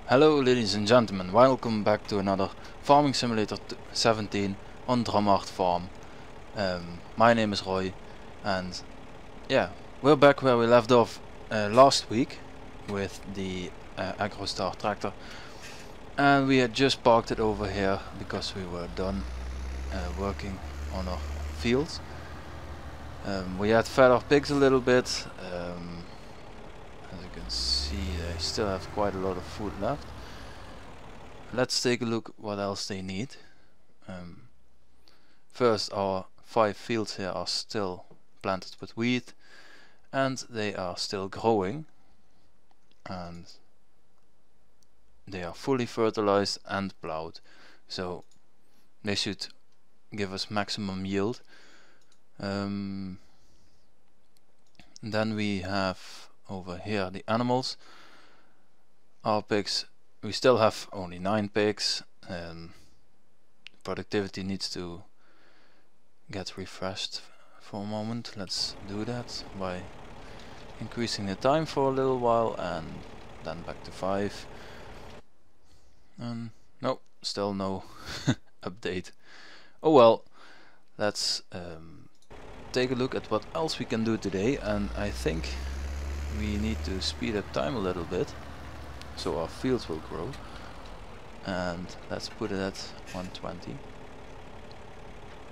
Hello ladies and gentlemen, welcome back to another Farming Simulator 17 on Drumard Farm. My name is Roy, and yeah, we're back where we left off last week with the AgroStar tractor, and we had just parked it over here because we were done working on our fields. We had fed our pigs a little bit. As you can see, they still have quite a lot of food left. Let's take a look what else they need. First, our 5 fields here are still planted with wheat, and they are still growing, and they are fully fertilized and plowed, so they should give us maximum yield. Then we have over here the animals. Our pigs, we still have only 9 pigs, and productivity needs to get refreshed for a moment. Let's do that by increasing the time for a little while and then back to 5. No, still no update. Oh well, let's take a look at what else we can do today, and I think we need to speed up time a little bit so our fields will grow, and let's put it at 120,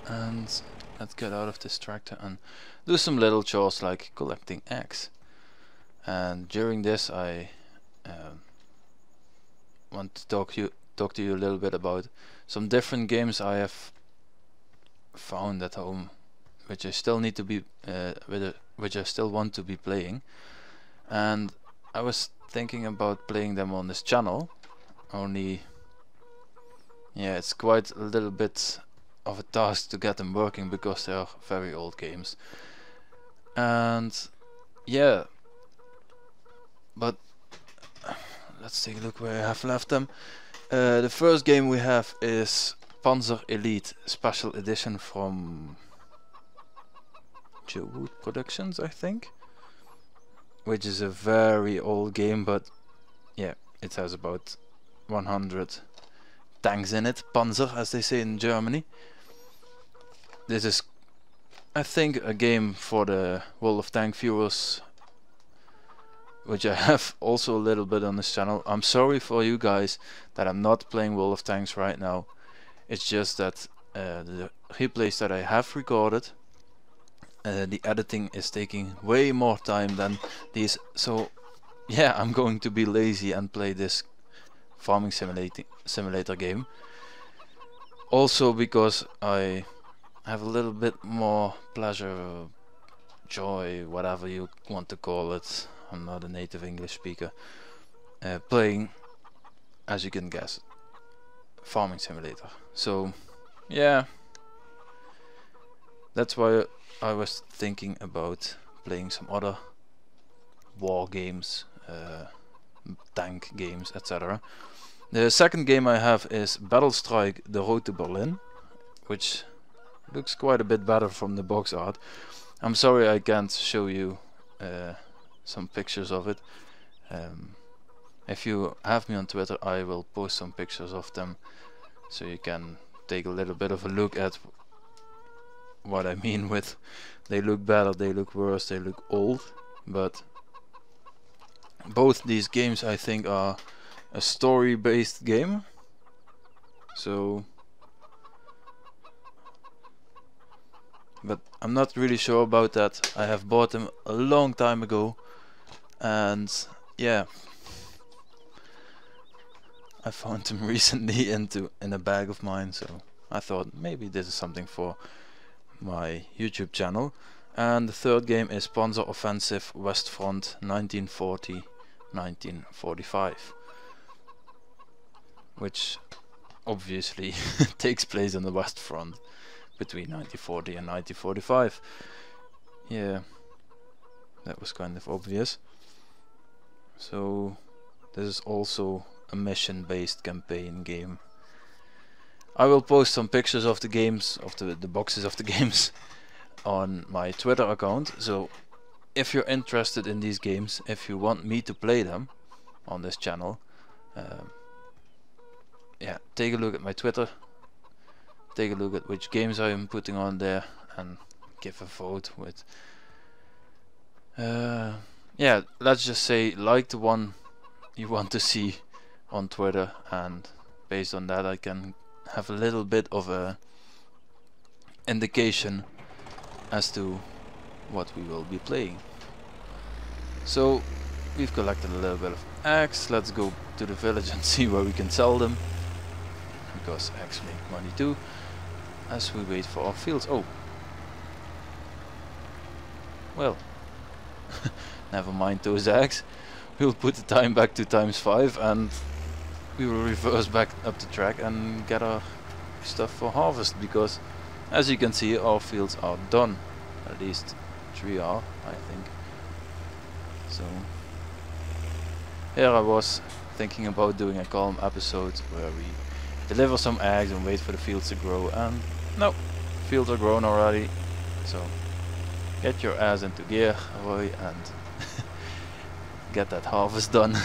and let's get out of this tractor and do some little chores like collecting eggs. And during this I want to talk to you a little bit about some different games I have found at home, which I still need to be which I still want to be playing, and I was thinking about playing them on this channel, only yeah, it's quite a little bit of a task to get them working because they are very old games. And yeah, but let's take a look where I have left them. The first game we have is Panzer Elite Special Edition from Wood Productions, I think, which is a very old game, but yeah, it has about 100 tanks in it, Panzer as they say in Germany. This is, I think, a game for the World of Tank viewers, which I have also a little bit on this channel. I'm sorry for you guys that I'm not playing World of Tanks right now. It's just that the replays that I have recorded, the editing is taking way more time than these, so yeah, I'm going to be lazy and play this farming simulator game. Also because I have a little bit more pleasure, joy, whatever you want to call it. I'm not a native English speaker. Playing, as you can guess, farming simulator. So yeah, that's why I was thinking about playing some other war games, tank games, etc. The second game I have is Battle Strike: The Road to Berlin, which looks quite a bit better from the box art. I'm sorry I can't show you some pictures of it. If you have me on Twitter, I will post some pictures of them so you can take a little bit of a look at what I mean with they look better, they look worse, they look old. But both these games I think are a story based game, so but I'm not really sure about that. I have bought them a long time ago, and yeah, I found them recently in a bag of mine, so I thought maybe this is something for my YouTube channel. And the third game is Panzer Offensive West Front 1940-1945, which obviously takes place on the West Front between 1940 and 1945. Yeah, that was kind of obvious. So this is also a mission-based campaign game. I will post some pictures of the games, of the boxes of the games, on my Twitter account. So if you're interested in these games, if you want me to play them on this channel, yeah, take a look at my Twitter, take a look at which games I am putting on there, and give a vote with yeah, let's just say like the one you want to see on Twitter, and based on that I can have a little bit of a indication as to what we will be playing. So we've collected a little bit of eggs. Let's go to the village and see where we can sell them, because eggs make money too, as we wait for our fields. Oh, well, never mind those eggs. We'll put the time back to ×5 and we will reverse back up the track and get our stuff for harvest, because as you can see our fields are done. At least 3 are, I think. So here I was thinking about doing a calm episode where we deliver some eggs and wait for the fields to grow, and no, fields are grown already. So get your ass into gear, Roy, and get that harvest done.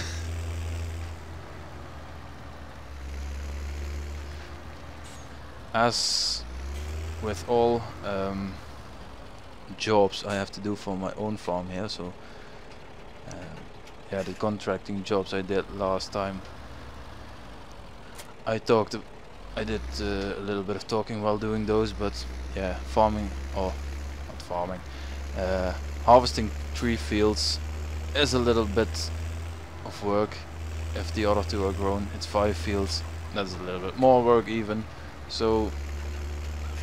As with all jobs I have to do for my own farm here, so yeah, the contracting jobs I did last time, I did a little bit of talking while doing those, but yeah, farming, or not farming, harvesting 3 fields is a little bit of work. If the other 2 are grown, it's 5 fields, that's a little bit more work even. So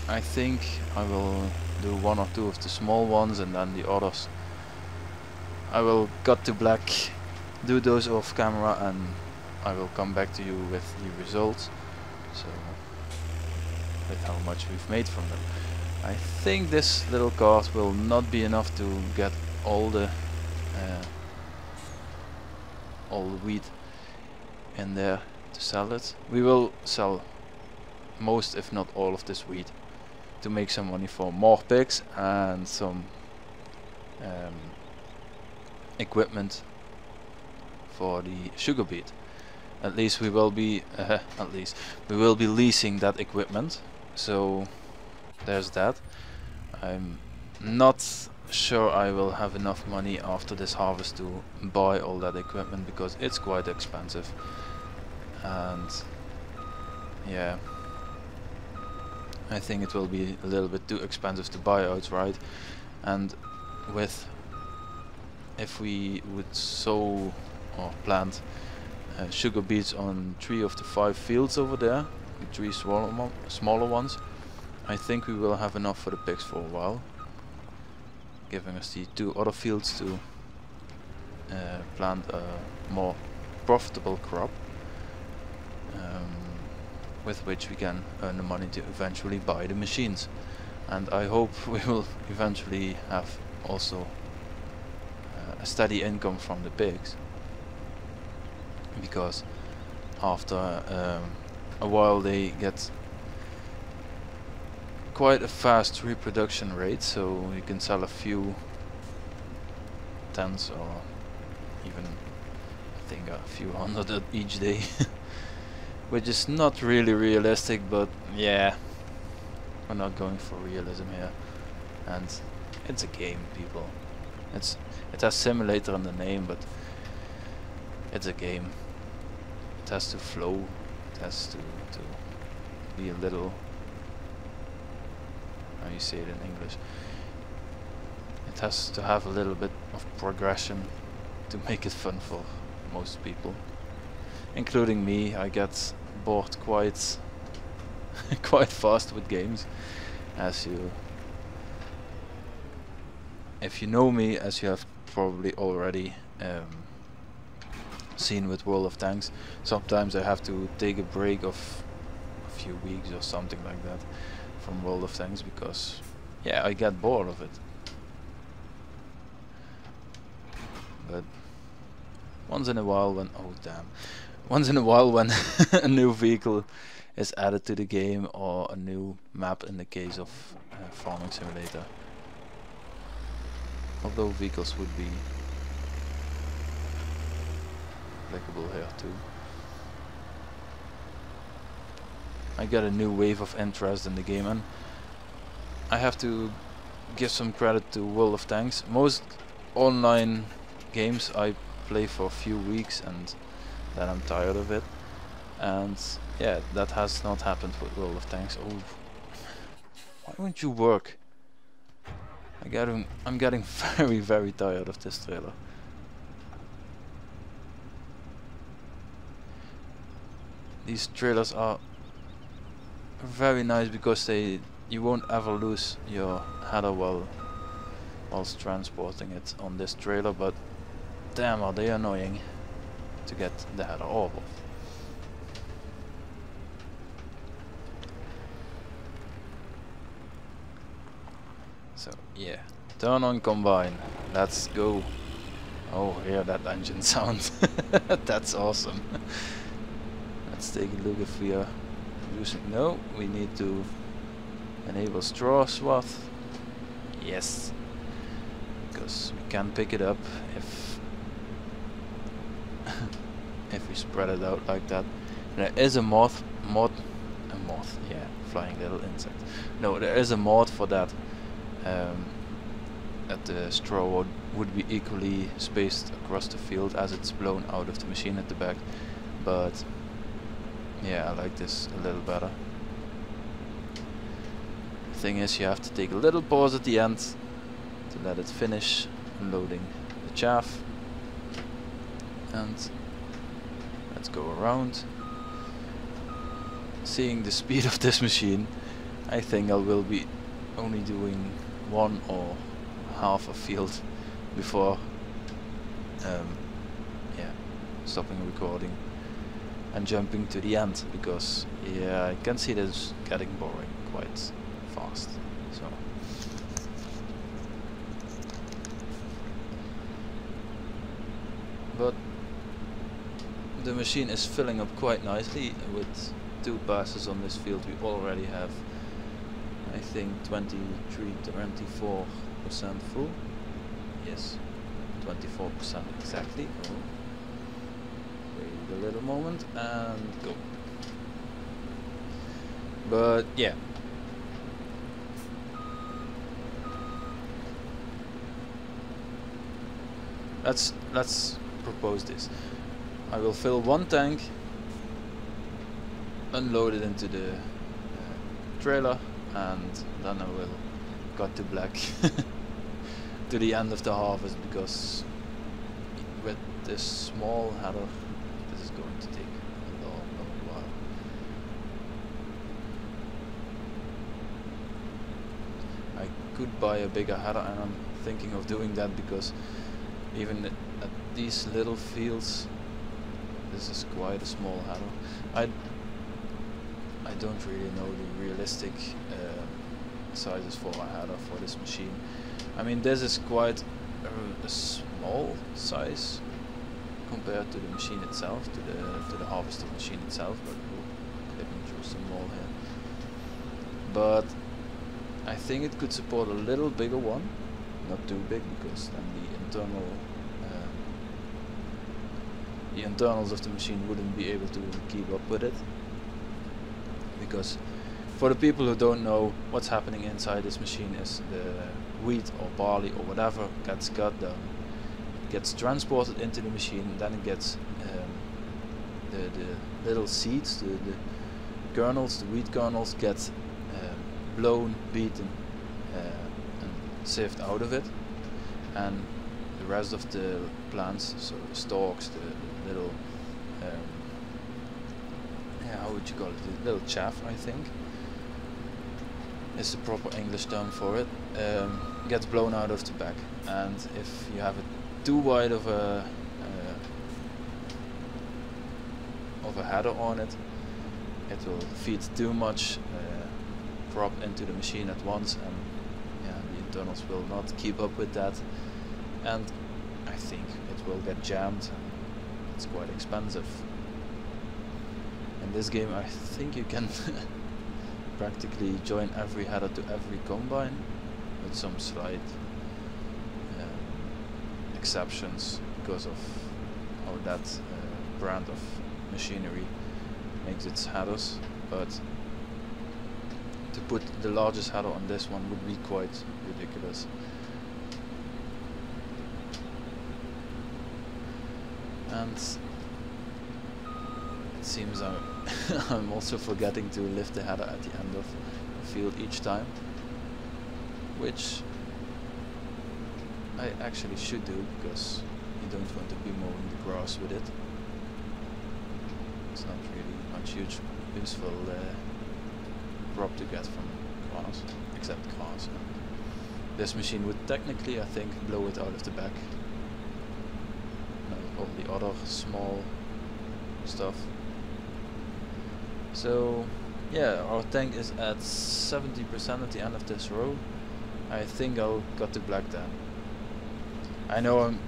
I think I will do 1 or 2 of the small ones, and then the others I will cut to black, do those off camera, and I will come back to you with the results, so with how much we've made from them. I think this little cart will not be enough to get all the wheat in there to sell it. We will sell most, if not all, of this wheat to make some money for more pigs and some equipment for the sugar beet. At least we will be leasing that equipment, so there's that. I'm not sure I will have enough money after this harvest to buy all that equipment, because it's quite expensive, and yeah, I think it will be a little bit too expensive to buy outright. And if we would sow or plant sugar beets on 3 of the 5 fields over there, the 3 smaller ones, I think we will have enough for the pigs for a while, giving us the 2 other fields to plant a more profitable crop, with which we can earn the money to eventually buy the machines. And I hope we will eventually have also a steady income from the pigs, because after a while they get quite a fast reproduction rate, so you can sell a few tens, or even I think a few hundred each day. Which is not really realistic, but yeah, we're not going for realism here, and it's a game, people. It has simulator in the name, but it's a game. It has to flow, it has to be a little, how you say it in English, it has to have a little bit of progression to make it fun for most people, including me. I get bored quite quite fast with games, as if you know me, as you have probably already seen with World of Tanks. Sometimes I have to take a break of a few weeks or something like that from World of Tanks, because yeah, I get bored of it. But once in a while when a new vehicle is added to the game, or a new map in the case of Farming Simulator. Although vehicles would be applicable here too. I got a new wave of interest in the game, and I have to give some credit to World of Tanks. Most online games I play for a few weeks and then I'm tired of it, and yeah, that has not happened with World of Tanks. Oh, why won't you work? I'm getting very tired of this trailer. These trailers are very nice because you won't ever lose your header whilst transporting it on this trailer, but damn are they annoying to get the header off of. So yeah, turn on combine, let's go. Oh, hear that engine sound. That's awesome. Let's take a look if we are using. No, we need to enable straw swath. Yes, because we can pick it up if if we spread it out like that. There is a moth, yeah, flying little insect. No, there is a mod for that. That the straw would be equally spaced across the field as it's blown out of the machine at the back. But yeah, I like this a little better. The thing is, you have to take a little pause at the end to let it finish unloading the chaff. And let's go around. Seeing the speed of this machine, I think I will be only doing one or half a field before yeah, stopping recording and jumping to the end, because yeah, I can see this getting boring quite fast. So but the machine is filling up quite nicely. With 2 passes on this field we already have, I think, 24% full. Yes, 24% exactly. Wait a little moment and go. But yeah, let's propose this. I will fill 1 tank, unload it into the trailer, and then I will cut to black to the end of the harvest, because with this small header this is going to take a long while. I could buy a bigger header, and I'm thinking of doing that, because even at these little fields this is quite a small header. I don't really know the realistic sizes for a header for this machine. I mean, this is quite a small size compared to the machine itself, to the harvester machine itself, but we'll clipping through some more here. But I think it could support a little bigger one, not too big, because then the internals of the machine wouldn't be able to keep up with it. Because for the people who don't know, what's happening inside this machine is the wheat or barley or whatever gets cut down, gets transported into the machine, then it gets the little seeds, the kernels, the wheat kernels get blown, beaten and sieved out of it, and the rest of the plants, so the stalks, the little yeah, how would you call it, the little chaff, I think is the proper English term for it, gets blown out of the back. And if you have it too wide of a header on it, it will feed too much crop into the machine at once, and yeah, the internals will not keep up with that, and I think it will get jammed, and it's quite expensive. In this game I think you can practically join every header to every combine, with some slight exceptions because of how that brand of machinery makes its headers, but to put the largest header on this one would be quite ridiculous. And it seems I'm also forgetting to lift the header at the end of the field each time, which I actually should do, because you don't want to be mowing the grass with it. It's not really much useful crop to get from grass, except grass. This machine would technically, I think, blow it out of the back. All the other small stuff. So yeah, our tank is at 70% at the end of this row. I think I'll cut to black then. I know I'm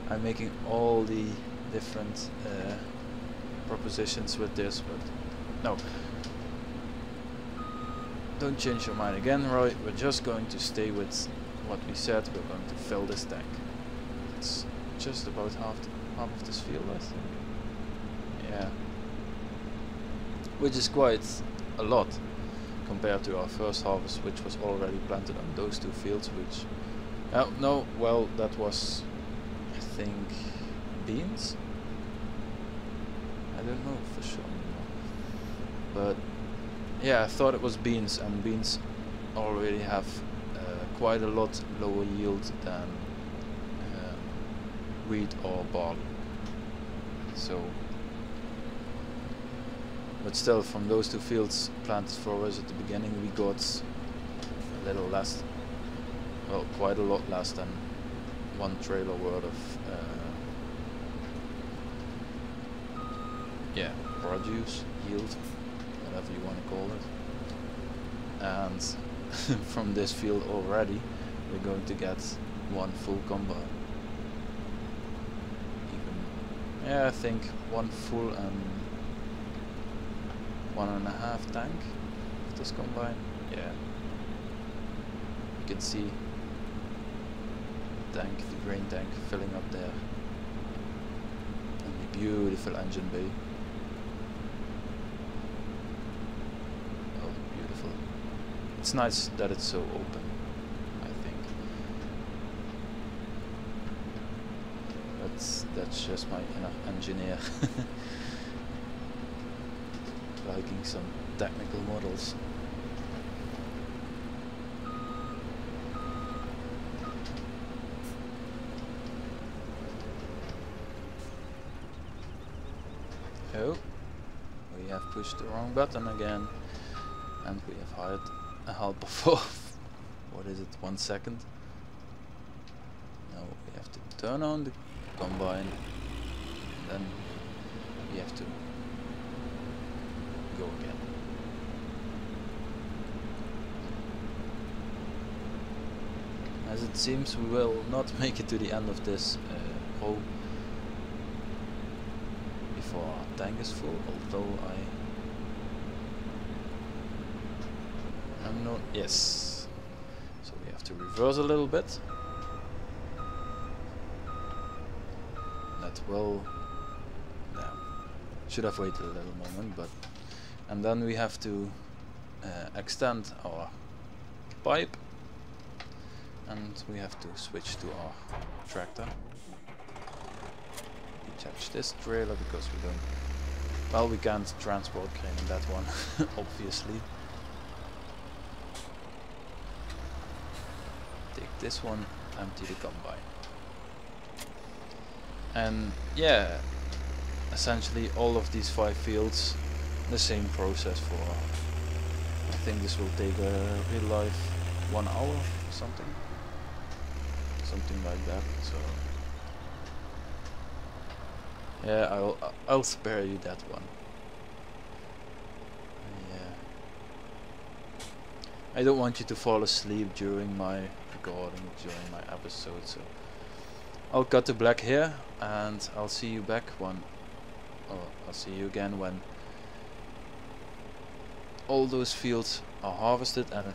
I'm making all the different propositions with this, but no. Don't change your mind again, Roy. We're just going to stay with what we said. We're going to fill this tank. It's just about half of this field, I think. Yeah. Which is quite a lot compared to our first harvest, which was already planted on those two fields, which... no, well, that was, I think, beans? I don't know for sure anymore. But, yeah, I thought it was beans, and beans already have quite a lot lower yield than wheat or barley. So, but still, from those two fields planted for us at the beginning, we got a little less, well, quite a lot less than one trailer worth of yeah, produce, yield, whatever you want to call it. And from this field already, we're going to get one full combine. Yeah, I think one full and 1.5 tank of this combine. Yeah, you can see the tank, the grain tank filling up there, and the beautiful engine bay. Oh, beautiful! It's nice that it's so open, I think. That's just my inner engineer liking some technical models. Oh, we have pushed the wrong button again, and we have hired a helper for what is it, 1 second? Now we have to turn on the combine, and then we have to go again. As it seems, we will not make it to the end of this row before our tank is full, although I'm not... yes. So we have to reverse a little bit. That will... yeah, should have waited a little moment, but... and then we have to extend our pipe, and we have to switch to our tractor. Detach this trailer because we don't... well, we can't transport crane in that one, obviously. Take this one, empty the combine. And yeah, essentially all of these 5 fields, the same process for, I think this will take a real life 1 hour or something like that. So yeah, I'll spare you that one. Yeah, I don't want you to fall asleep during my recording, during my episode, so I'll cut to black here, and I'll see you back when, or I'll see you again when all those fields are harvested, and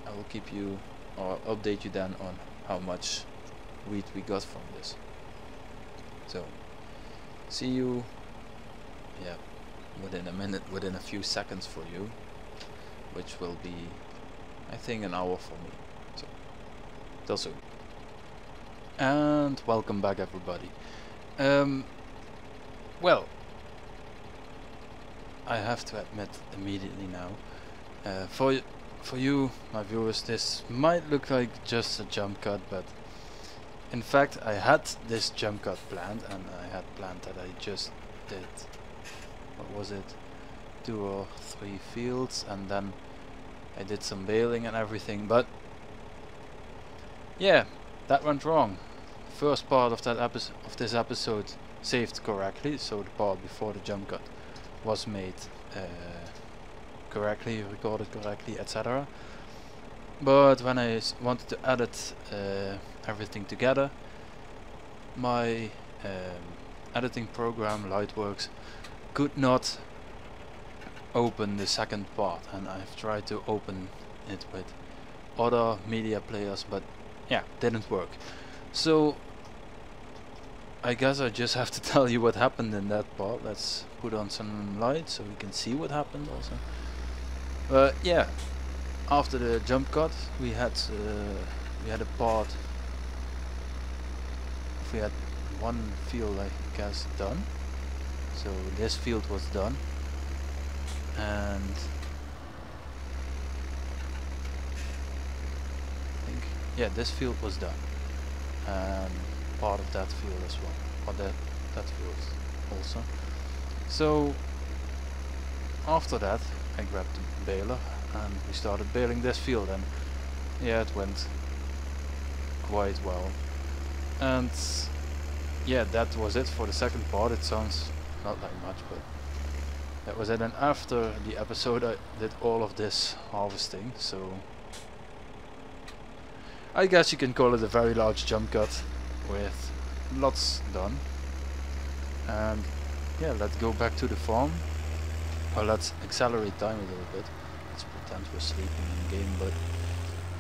I will keep you or update you then on how much wheat we got from this. So see you, yeah, within a minute, within a few seconds for you, which will be, I think, an hour for me. So till soon. And welcome back, everybody. Well, I have to admit immediately now, for you, my viewers, this might look like just a jump cut, but in fact I had this jump cut planned, and I had planned that I just did, what was it, 2 or 3 fields, and then I did some baling and everything, but yeah, that went wrong. First part of that this episode saved correctly, so the part before the jump cut was made correctly, recorded correctly, etc. But when I wanted to edit everything together, my editing program Lightworks could not open the second part, and I've tried to open it with other media players, but yeah, didn't work. So I guess I just have to tell you what happened in that part. Let's put on some light so we can see what happened also. But yeah, after the jump cut we had a part, we had one field, I guess, done. So this field was done, and I think, yeah, this field was done, and part of that field as well, or that field also. So after that I grabbed the baler and we started baling this field, and yeah, it went quite well. And yeah, that was it for the second part. It sounds not like much, but that was it. And after the episode I did all of this harvesting, so I guess you can call it a very large jump cut with lots done. And yeah, let's go back to the farm. Well, let's accelerate time a little bit. Let's pretend we're sleeping in game, but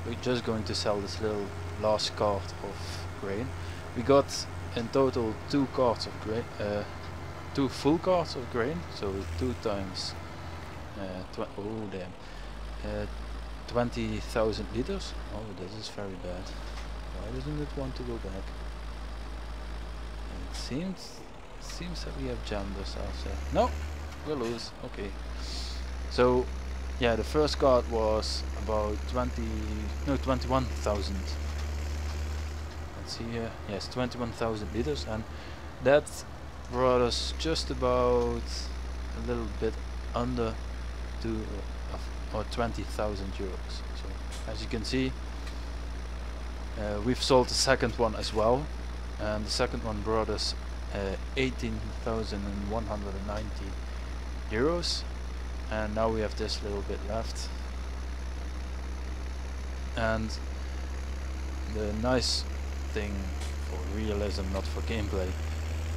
we're just going to sell this little last cart of grain. We got in total 2 carts of grain, 2 full carts of grain, so 2 times 20,000 liters. Oh, this is very bad. Why doesn't it want to go back? It seems that we have jammed ourselves there. No, we'll lose. Okay. So yeah, the first card was about 21,000. Let's see here. Yes, 21,000 liters, and that brought us just about a little bit under or 20,000 euros. So as you can see, we've sold the second one as well, and the second one brought us 18,190 euros, and now we have this little bit left. And the nice thing for realism, not for gameplay,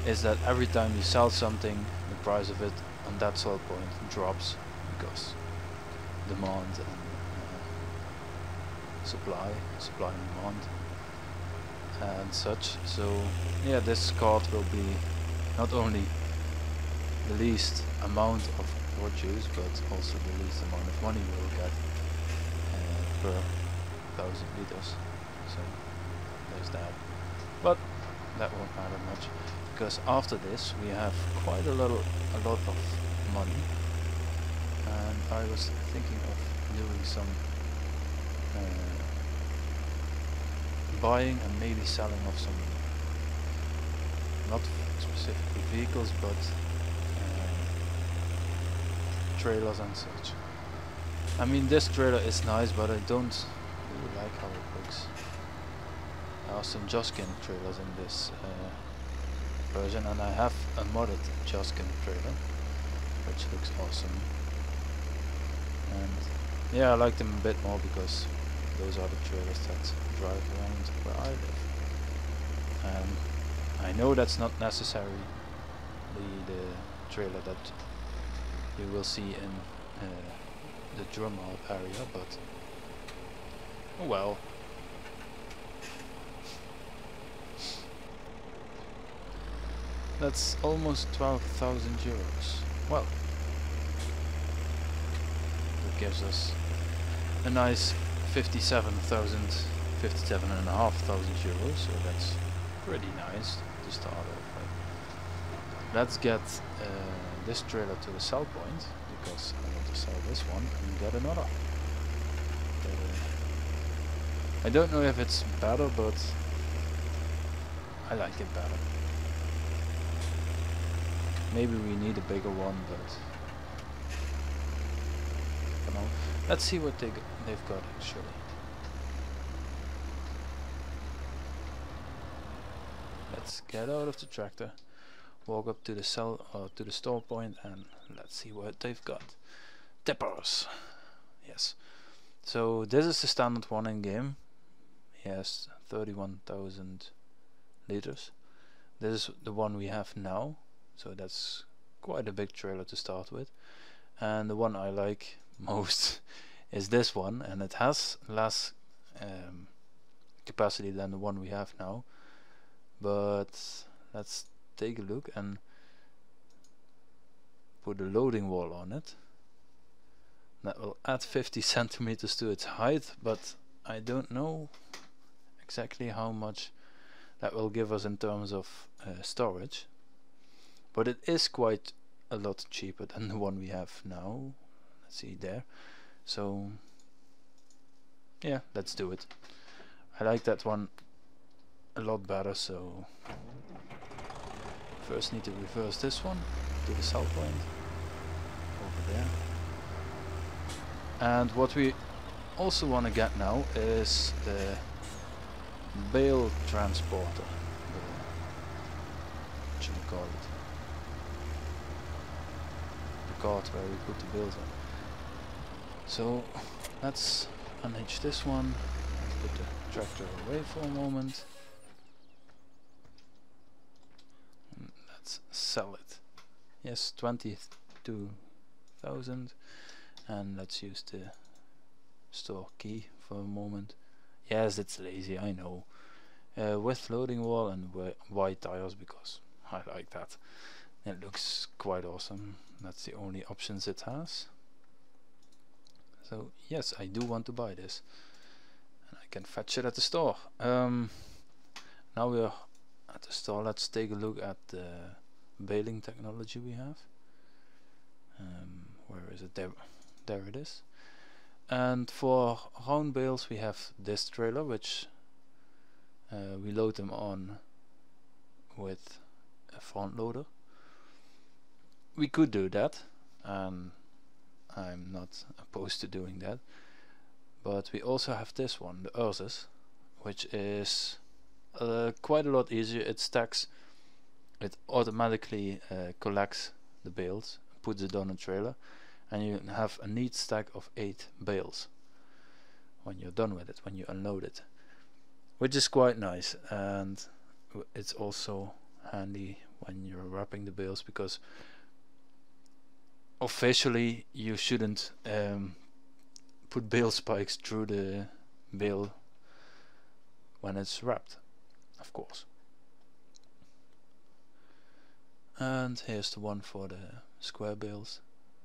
is that every time you sell something, the price of it on that sell point drops, because demand and supply and demand and such. So yeah, this card will be not only the least amount of produce, but also the least amount of money we will get per 1,000 liters. So there's that. But that won't matter much, because after this we have quite a lot of money, and I was thinking of doing some buying and maybe selling of some, not specifically vehicles, but trailers and such. I mean, this trailer is nice, but I don't really like how it looks. There are some Joskin trailers in this version, and I have a modded Joskin trailer, which looks awesome. And yeah, I like them a bit more because those are the trailers that drive around where I live. And I know that's not necessarily the trailer that you will see in the Drumard area, but oh well. That's almost 12,000 euros. Well, that gives us a nice 57,500 euros, so that's pretty nice to start off with. Let's get this trailer to the sell point, because I want to sell this one and get another. I don't know if it's better, but I like it better. Maybe we need a bigger one, but for now, let's see what they've got actually. Let's get out of the tractor, walk up to the to the store point, and let's see what they've got. Tippers, yes. So this is the standard one in game. He has 31,000 liters. This is the one we have now. So that's quite a big trailer to start with, and the one I like most is this one, and it has less capacity than the one we have now, but let's take a look and put a loading wall on it. That will add 50 centimeters to its height, but I don't know exactly how much that will give us in terms of storage. But it is quite a lot cheaper than the one we have now. Let's see there. So yeah, let's do it. I like that one a lot better, so first need to reverse this one to the sell point over there. And what we also want to get now is the bale transporter. What should we call it? Cart where we put the bales on. So let's unhitch this one. Let's put the tractor away for a moment. And let's sell it. Yes, 22,000. And let's use the store key for a moment. Yes, it's lazy, I know. With loading wall and white tires, because I like that. It looks quite awesome. That's the only options it has. So yes, I do want to buy this, and I can fetch it at the store. Now we're at the store. Let's take a look at the baling technology we have. Where is it? There it is. And for round bales we have this trailer, which we load them on with a front loader. We could do that, and I'm not opposed to doing that, but we also have this one, the Ursus, which is quite a lot easier. It stacks, it automatically collects the bales, puts it on a trailer, and you have a neat stack of 8 bales when you're done with it, when you unload it, which is quite nice. And it's also handy when you're wrapping the bales, because officially you shouldn't put bale spikes through the bale when it's wrapped, of course. And here's the one for the square bales.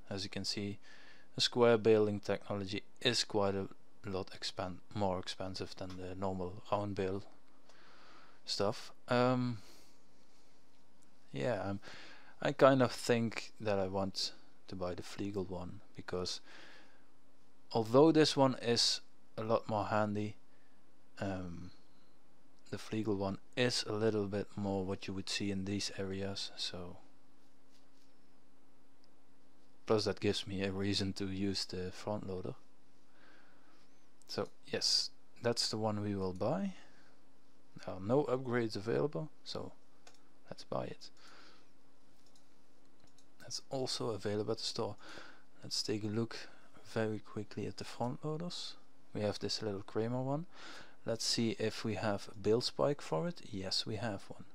As you can see, the square baling technology is quite a lot more expensive than the normal round bale stuff. Yeah, I kind of think that I want to buy the Fliegel one, because although this one is a lot more handy, the Fliegel one is a little bit more what you would see in these areas, so plus that gives me a reason to use the front loader. So yes, that's the one we will buy. There are no upgrades available, so let's buy it. That's also available at the store. Let's take a look very quickly at the front loaders. We have this little Kramer one. Let's see if we have a bale spike for it. Yes, we have one.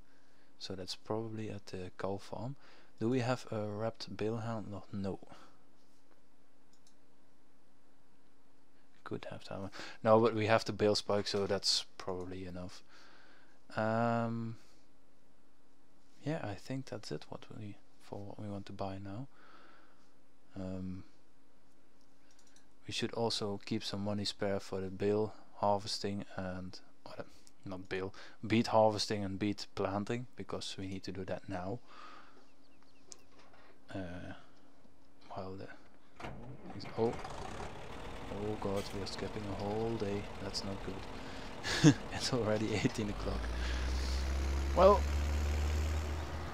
So that's probably at the cow farm. Do we have a wrapped bale handler? No. could have that one. No, but we have the bale spike, so that's probably enough. Yeah, I think that's it. What we want to buy now. We should also keep some money spare for the bale harvesting and not bale, beet harvesting and beet planting, because we need to do that now. While the oh god, we are skipping a whole day. That's not good. It's already 18 o'clock. Well,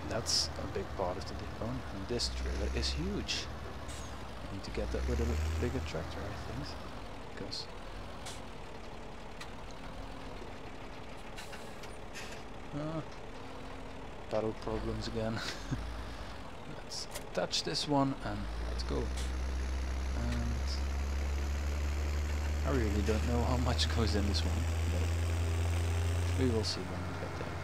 that's a big part of the day on, and this trailer is huge. I need to get that with a bigger tractor, I think, because pedal problems again. Let's touch this one and let's go. And I really don't know how much goes in this one, but we will see when we get there.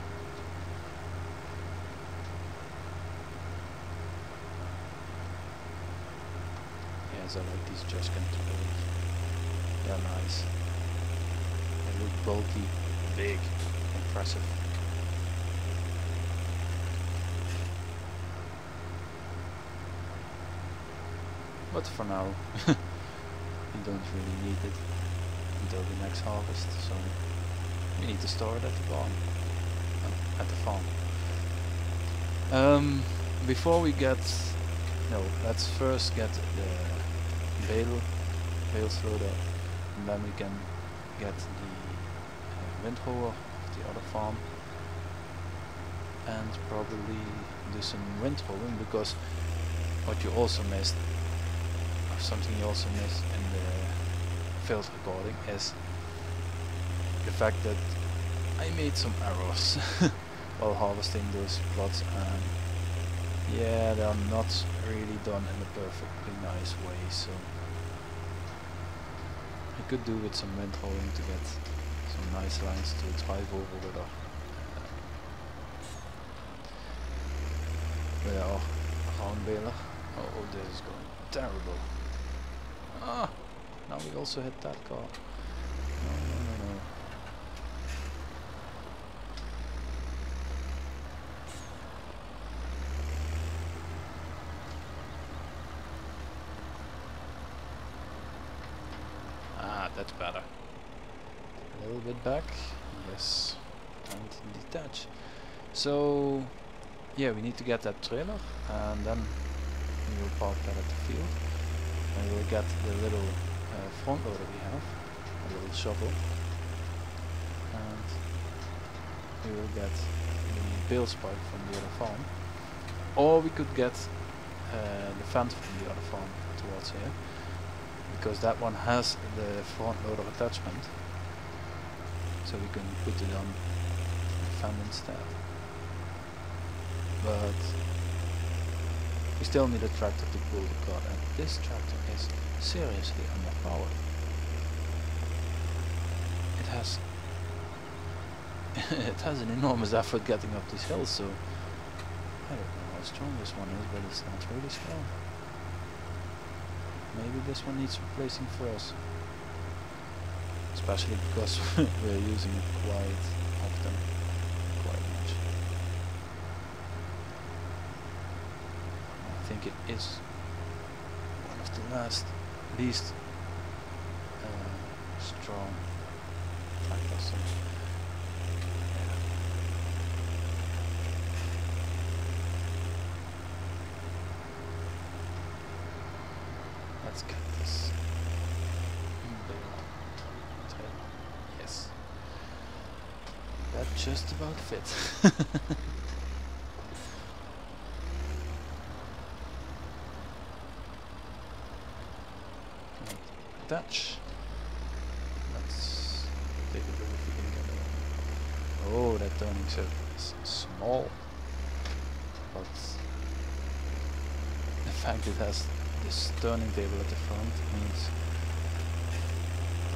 Yes, I like these Juskin tools. They're nice. They look bulky, big, impressive. But for now, we don't really need it until the next harvest, so we need to store it at the barn, at the farm. Before we get, let's first get the bale loader, and then we can get the windrower of the other farm, and probably do some windrowing, because what you also missed, or something you also missed in the field recording, is the fact that I made some errors while harvesting those plots, and yeah, they are not really done in a perfectly nice way, so I could do with some windrowing to get some nice lines to drive over with our groundbaler. Oh, this is going terrible. Ah, now we also hit that car. No. That's better. A little bit back, yes, and detach. So, yeah, we need to get that trailer, and then we will park that at the field. And we'll get the little front loader we have, a little shovel, and we will get the bale spike from the other farm. Or we could get the fence from the other farm towards here, because that one has the front loader attachment, so we can put it on the fan instead. But we still need a tractor to pull the car, and this tractor is seriously underpowered. It has it has an enormous effort getting up these hills, so I don't know how strong this one is, but it's not really strong. Maybe this one needs replacing first, especially because we're using it quite often, quite much. I think it is one of the least strong tractors. Let's get this bale trailer. Yes, that just about fits. Attach. Let's take a look if we can get it. Oh, that turning circle is small, but the fact it has this turning table at the front means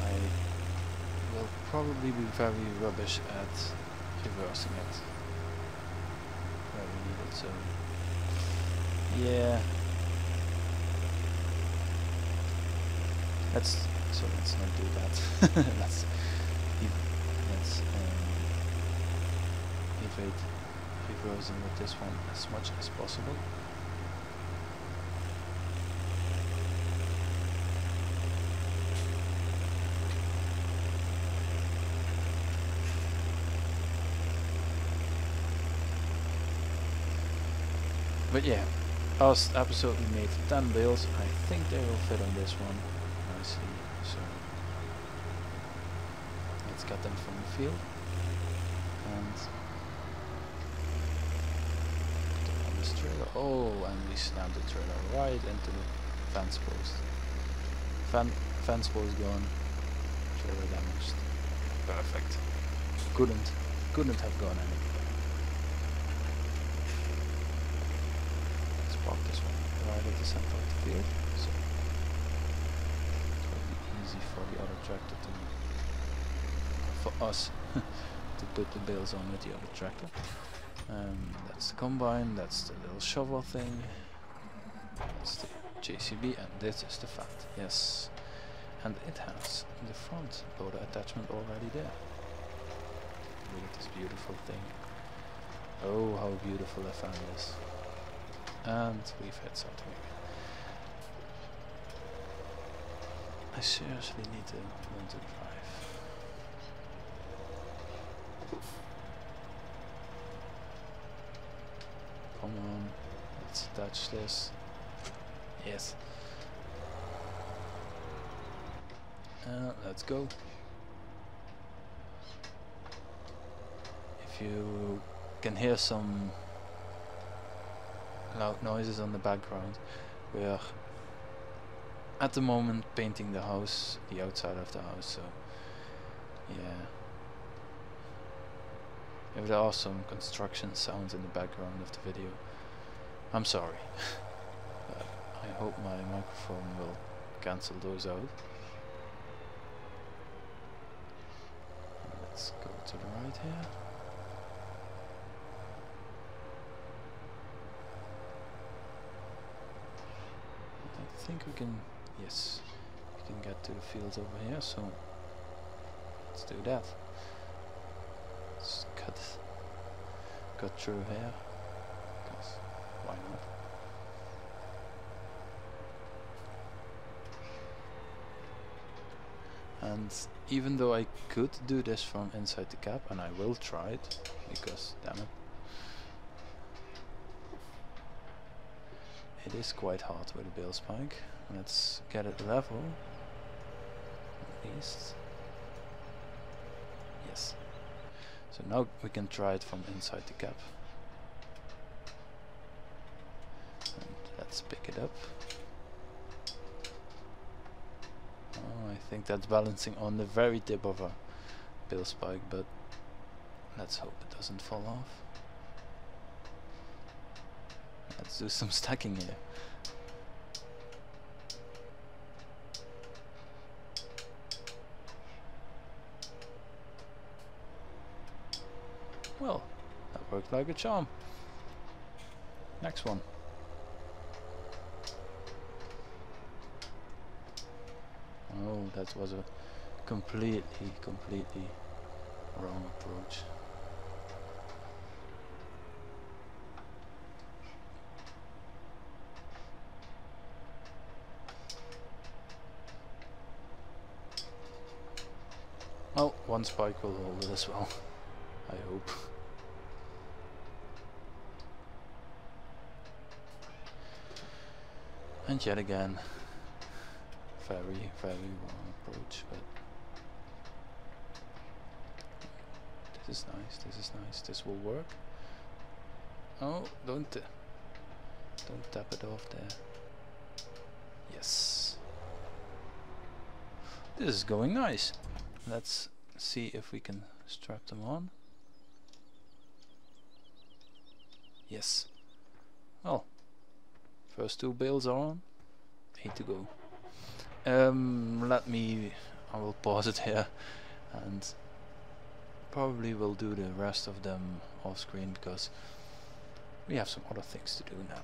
I will probably be very rubbish at reversing it where we need it, so yeah, let's So let's not do that. let's evade reversing with this one as much as possible. But yeah, last episode we made 10 bales. I think they will fit on this one nicely. So let's get them from the field and put them on this trailer. Oh, and we slammed the trailer right into the fence post. Fence post gone. Trailer damaged. Perfect. Couldn't have gone any. Park this one right at the center of the field, so it will be easy for the other tractor to, for us to put the bales on with the other tractor. That's the combine, that's the little shovel thing, that's the JCB, and this is the fat. Yes, and it has the front loader attachment already there. Look at this beautiful thing. Oh, how beautiful the fan is. And we've hit something again. I seriously need to learn to drive. Come on, let's touch this. Yes. Let's go. If you can hear some loud noises on the background, we are at the moment painting the house, the outside of the house, so yeah. If there are some construction sounds in the background of the video, I'm sorry. But I hope my microphone will cancel those out. Let's go to the right here. I think we can, yes, we can get to the fields over here, so let's do that. Let's cut through here, because why not? And even though I could do this from inside the cab, and I will try it, because damn it, it is quite hard with a bale spike. Let's get it level, at least. Yes. So now we can try it from inside the cab. And let's pick it up. Oh, I think that's balancing on the very tip of a bale spike, but let's hope it doesn't fall off. Let's do some stacking here. Well, that worked like a charm. Next one. Oh, that was a completely wrong approach. Oh, one spike will hold it as well, I hope. And yet again, very wrong approach, but this is nice, this will work. Oh, don't tap it off there. Yes. This is going nice. Let's see if we can strap them on. Yes. Well, first two bales are on. 8 to go. I will pause it here and probably will do the rest of them off screen because we have some other things to do now.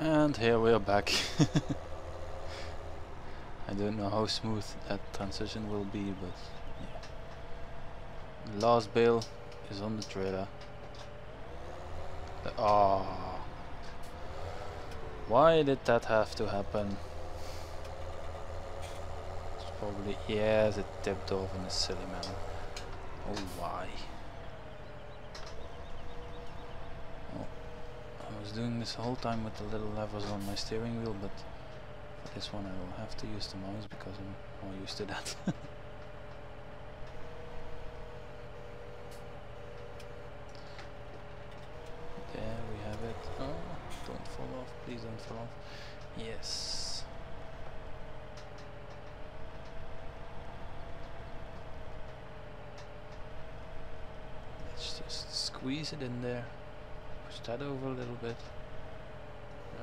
And here we are back. I don't know how smooth that transition will be, but yeah. The last bale is on the trailer. Why did that have to happen? It's probably, yes, it tipped off in a silly manner. Oh, why? Oh, I was doing this the whole time with the little levers on my steering wheel, but for this one I will have to use the mouse because I'm more used to that. There we have it. Oh, don't fall off, please don't fall off. Yes. Let's just squeeze it in there. Push that over a little bit.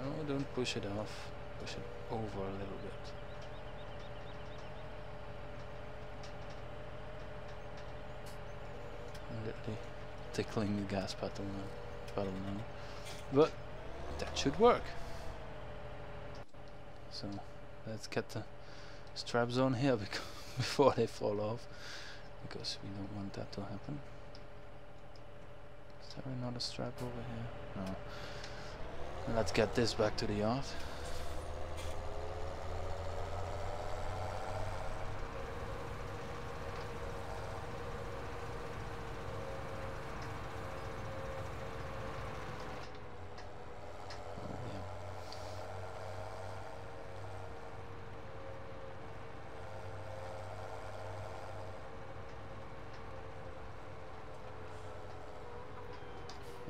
No, don't push it off. Push it over a little bit. I'm literally tickling the gas pedal now. But that should work. So let's get the straps on here before they fall off, because we don't want that to happen. Is there another strap over here? No. Let's get this back to the yard.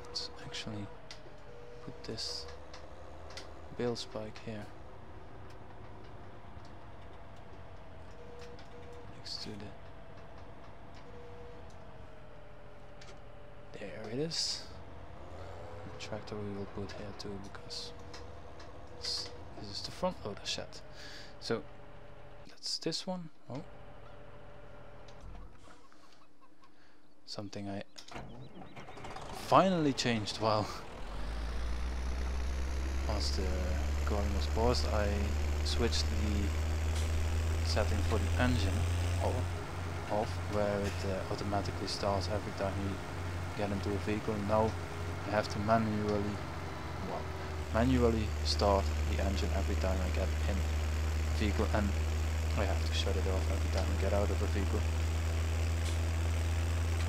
Let's actually put this bale spike here next to the... There it is. The tractor we will put here too, because this is the front loader shed. So that's this one. Oh, something I finally changed while the recording was paused. I switched the setting for the engine off, where it automatically starts every time you get into a vehicle. Now I have to manually start the engine every time I get in a vehicle, and I have to shut it off every time I get out of a vehicle.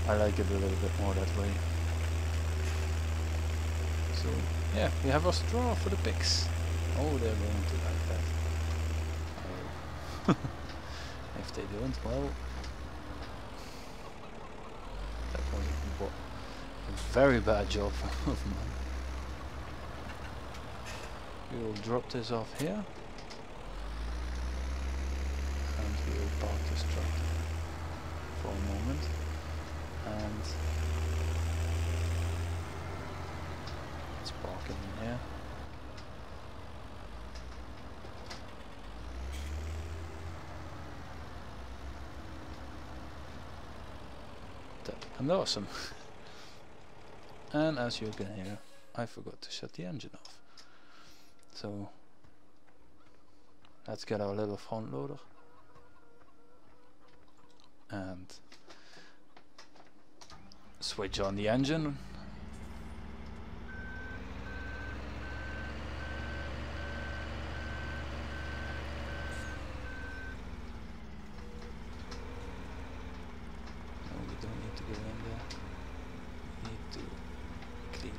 I like it a little bit more that way. So yeah, we have our straw for the pigs. Oh, they're going to like that. Oh. If they don't, well, that was a very bad job of mine. We will drop this off here, and we will park this truck for a moment, and let's park it in here. And awesome. And as you can hear, I forgot to shut the engine off. So let's get our little front loader and switch on the engine.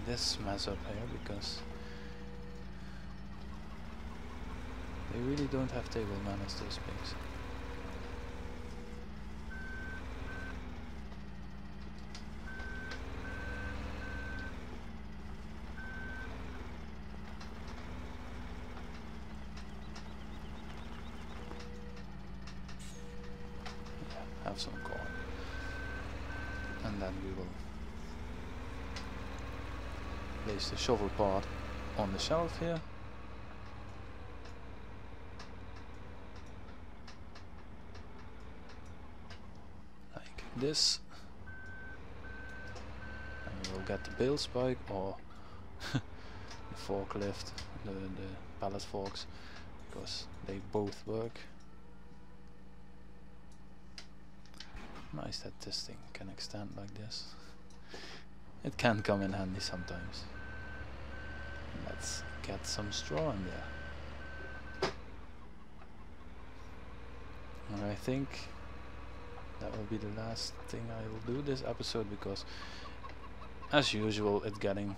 This mess up here, because they really don't have table manners, those pigs. Yeah, have some corn, and then we will place the shovel part on the shelf here. Like this. And we will get the bale spike, or the forklift, the pallet forks, because they both work. Nice that this thing can extend like this. It can come in handy sometimes. Let's get some straw in there. And I think that will be the last thing I will do this episode, because as usual it's getting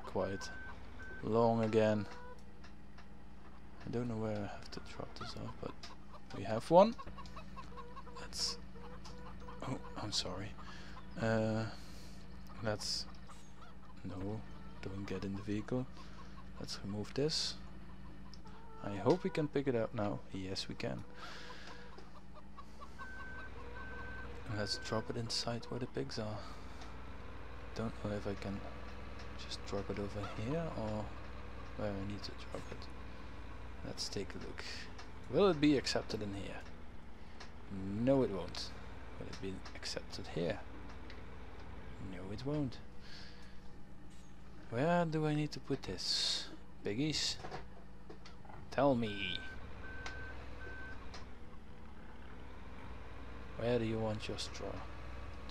quite long again. I don't know where I have to drop this off, but we have one. Let's... oh, I'm sorry. Let's... no, don't get in the vehicle. Let's remove this. I hope we can pick it up now. Yes, we can. Let's drop it inside where the pigs are. Don't know if I can just drop it over here or where I need to drop it. Let's take a look. Will it be accepted in here? No, it won't. Will it be accepted here? No, it won't. Where do I need to put this? Piggies? Tell me. Where do you want your straw?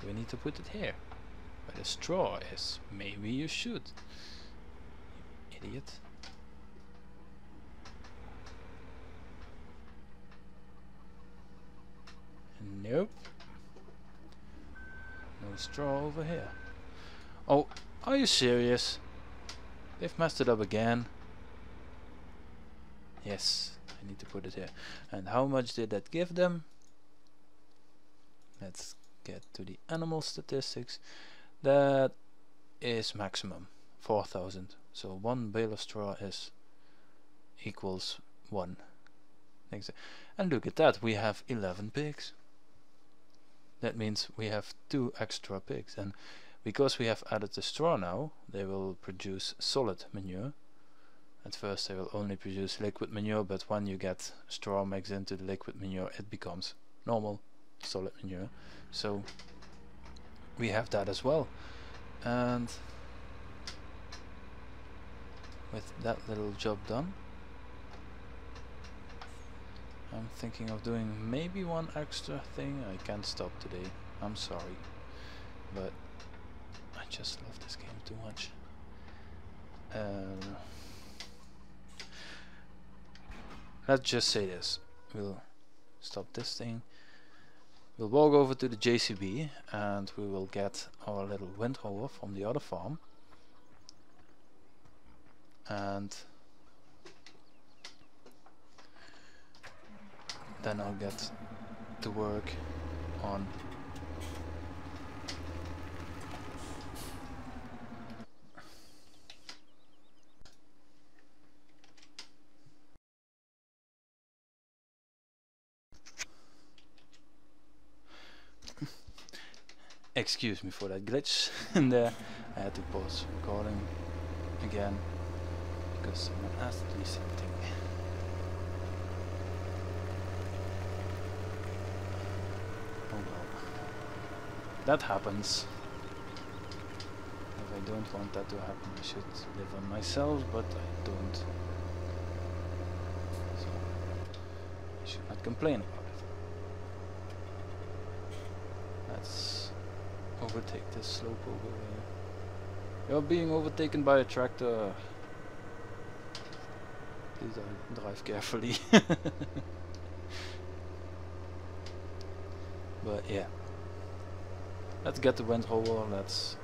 Do I need to put it here? Where the straw is? Maybe you should. You idiot. Nope. No straw over here. Oh, are you serious? They've messed it up again. Yes, I need to put it here. And how much did that give them? Let's get to the animal statistics. That is maximum 4,000. So one bale of straw is equals 1. And look at that, we have 11 pigs. That means we have 2 extra pigs, and because we have added the straw now, they will produce solid manure. At first they will only produce liquid manure, but when you get straw mixed into the liquid manure, it becomes normal solid manure. So we have that as well. And with that little job done, I'm thinking of doing maybe one extra thing. I can't stop today, I'm sorry, but I just love this game too much. Let's just say this. We'll stop this thing. We'll walk over to the JCB and we will get our little windrower from the other farm. And then I'll get to work on excuse me for that glitch in there. I had to pause recording again because someone asked me something. Oh well, that happens. If I don't want that to happen, I should live on myself, but I don't. So I should not complain about it. Let's overtake this slope over here. You're being overtaken by a tractor. Please drive carefully. But yeah, let's get the windrower. Let's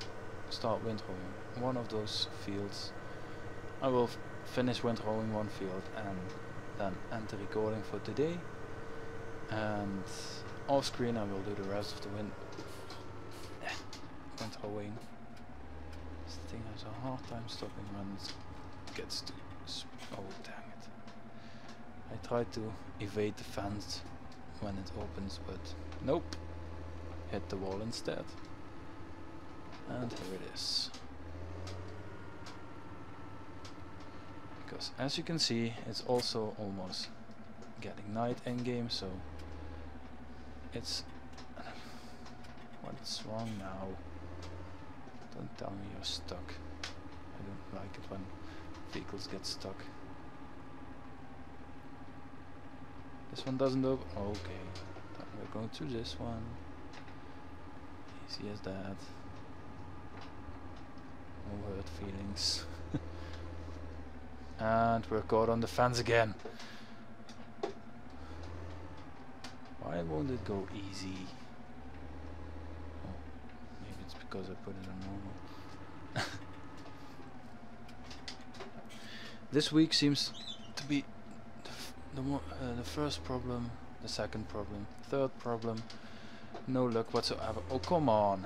start windrowing one of those fields. I will finish windrowing one field and then end the recording for today. And off screen I will do the rest of the windrowing. This thing has a hard time stopping when it gets to... oh dang it. I tried to evade the fence when it opens, but nope. Hit the wall instead. And here it is. Because as you can see, it's also almost getting night in game, so it's... what's wrong now? Don't tell me you're stuck. I don't like it when vehicles get stuck. This one doesn't open. Okay, then we're going to this one. Easy as that. No hurt feelings. And we're caught on the fence again. Why won't it go easy? Oh, maybe it's because I put it on normal. This week seems to be the first problem, the second problem, third problem. No luck whatsoever. Oh, come on.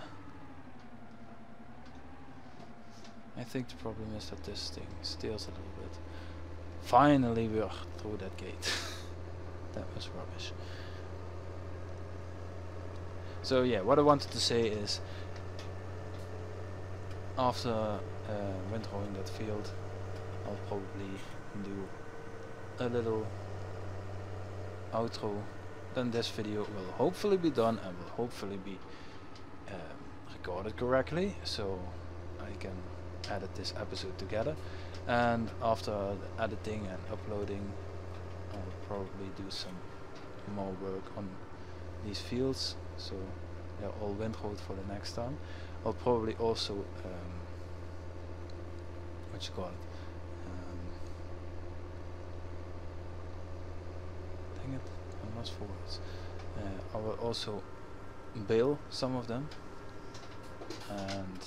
I think the problem is that this thing steals a little bit. Finally we are through that gate. That was rubbish. So yeah, what I wanted to say is, after windrowing that field, I'll probably do a little outro. Then this video will hopefully be done and will hopefully be recorded correctly, so I can edit this episode together. And after the editing and uploading, I'll probably do some more work on these fields, so they're all windrowed for the next time. I'll probably also what you call it? Dang it, I'm lost for words. I will also bale some of them, and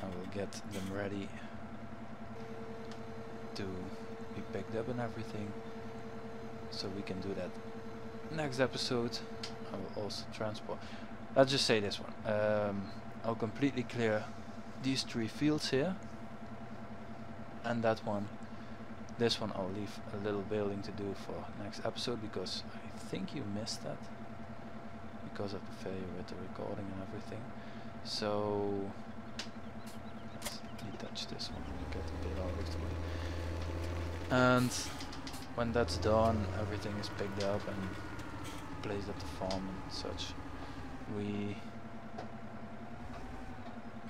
I will get them ready to be picked up and everything, so we can do that next episode. I will also transport. Let's just say this one. I'll completely clear these 3 fields here, and that one. This one I'll leave a little baling to do for next episode, because I think you missed that because of the failure with the recording and everything. So let's detach this one and get the bale out of the way. And when that's done, everything is picked up and placed at the farm and such, we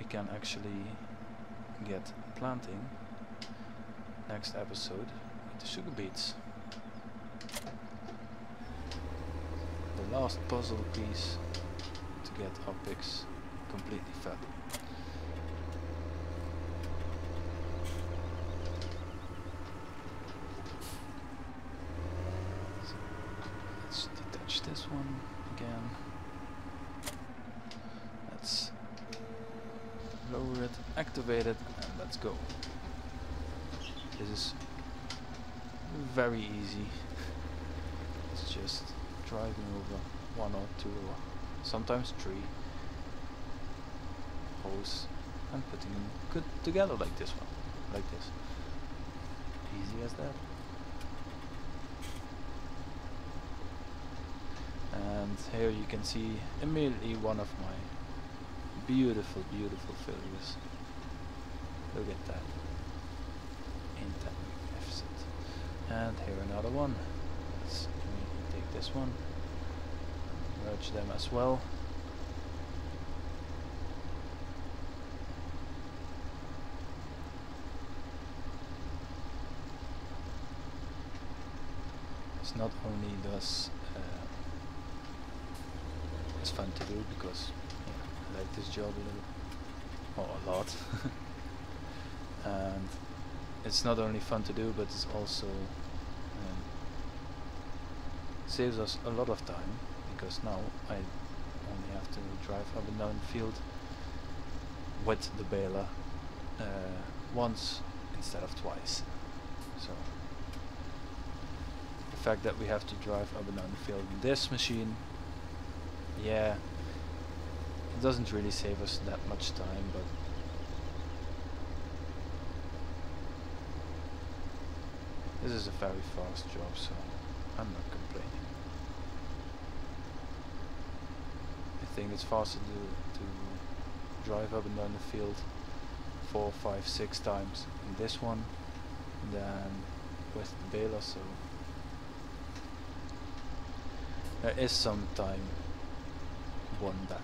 can actually get planting next episode with the sugar beets. The last puzzle piece to get our pigs completely fed. So let's detach this one again. Let's lower it, activate it, and let's go. This is very easy. It's just driving over 1 or 2 or sometimes 3 holes and putting them good together like this one, like this. Easy as that. And here you can see immediately one of my beautiful, beautiful failures. Look at that. Ain't that magnificent? And here another one. Let's immediately take this one, merge them as well. It's not only thus it's fun to do, because yeah, I like this job a little, or a lot. And it's not only fun to do, but it's also saves us a lot of time, because now I only have to drive up and down the field with the baler once instead of twice. So the fact that we have to drive up and down the field in this machine, yeah, it doesn't really save us that much time, but this is a very fast job, so I'm not complaining. I think it's faster to drive up and down the field 4, 5, 6 times in this one than with the baler, so there is some time won back.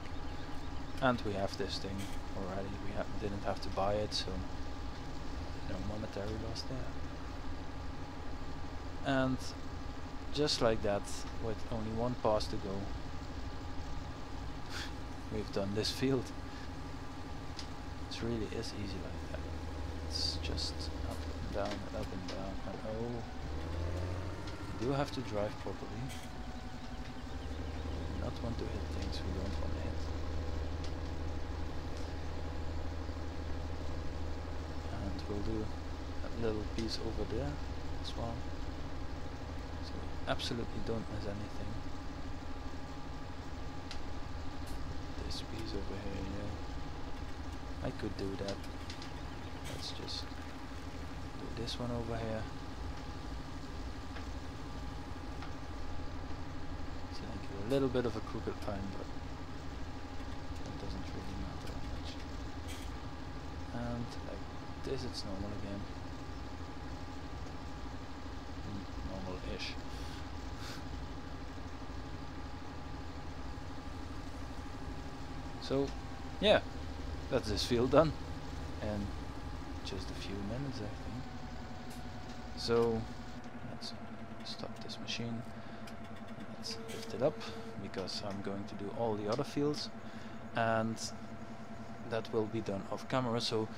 And we have this thing already. We didn't have to buy it, so no monetary loss there. And just like that, with only one pass to go, we've done this field. It really is easy like that. It's just up and down and up and down, and oh, you do have to drive properly. We do not want to hit things we don't want to hit. And we'll do a little piece over there as well. So we absolutely don't miss anything. This piece over here, yeah. I could do that. Let's just do this one over here. It's like a little bit of a crooked line, but that doesn't really matter that much. And like this, it's normal again. Normal-ish. So, yeah, that's this field done, and just a few minutes, I think. So, let's stop this machine. Let's lift it up, because I'm going to do all the other fields, and that will be done off camera. So,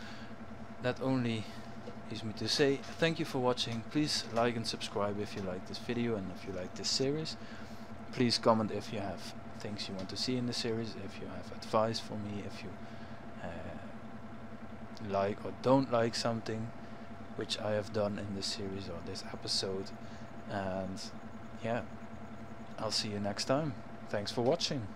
that only leaves me to say thank you for watching. Please like and subscribe if you like this video and if you like this series. Please comment if you have things you want to see in the series, if you have advice for me, if you like or don't like something which I have done in this series or this episode. And yeah, I'll see you next time. Thanks for watching.